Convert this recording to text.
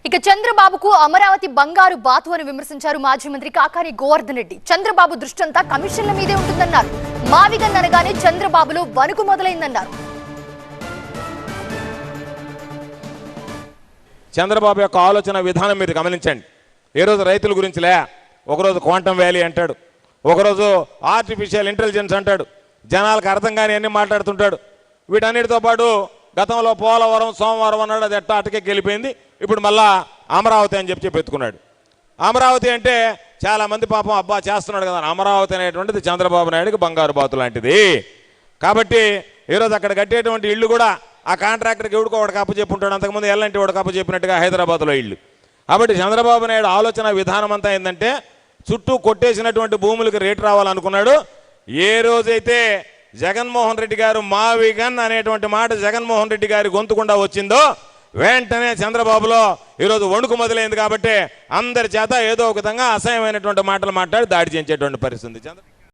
ఇక చంద్రబాబుకు అమరావతి బంగారు బాతు అని విమర్శించారు మాజీ మంత్రి కాకాని గోవర్ధన్ రెడ్డి. చంద్రబాబు దృష్టంతా కమిషన్ల మీదే ఉంటుందన్నారు. మావిగన్ అనగానే చంద్రబాబులో వణుకు మొదలైందన్నారు. చంద్రబాబు యొక్క ఆలోచన విధానం మీరు గమనించండి. ఏ రోజు రైతుల గురించిలే, ఒకరోజు క్వాంటమ్ వ్యాలీ అంటాడు, ఒకరోజు ఆర్టిఫిషియల్ ఇంటెలిజెన్స్ అంటాడు, జనాలకు అర్థం కాని అన్ని మాట్లాడుతుంటాడు. వీటన్నిటితో పాటు గతంలో పోలవరం సోమవారం అన్నాడు, అది ఎట్టా అటకెక్కి వెళ్ళిపోయింది. ఇప్పుడు మళ్ళా అమరావతి అని చెప్పి ఎత్తుకున్నాడు. అమరావతి అంటే చాలామంది పాపం అబ్బా చేస్తున్నాడు కదా. అమరావతి అనేటువంటిది చంద్రబాబు నాయుడుకి బంగారు బాతు లాంటిది. కాబట్టి ఈరోజు అక్కడ కట్టేటువంటి ఇళ్ళు కూడా ఆ కాంట్రాక్టర్కి ఎవడికో ఒకటి అప్పచెప్పుంటాడు. అంతకుముందు ఎల్లంటి ఒకటి అప్పచెప్పినట్టుగా హైదరాబాద్లో ఇళ్ళు. కాబట్టి చంద్రబాబు నాయుడు ఆలోచన విధానం అంతా ఏంటంటే చుట్టూ కొట్టేసినటువంటి భూములకు రేటు రావాలనుకున్నాడు. ఏ రోజైతే జగన్మోహన్ రెడ్డి గారు మావిగన్ అనేటువంటి మాట జగన్మోహన్ రెడ్డి గారి గొంతుకుండా వచ్చిందో వెంటనే చంద్రబాబులో ఈరోజు వణుకు మొదలైంది. కాబట్టి అందరి చేత ఏదో ఒక విధంగా అసహ్యమైనటువంటి మాటలు మాట్లాడి దాడి చేయించేటువంటి పరిస్థితి.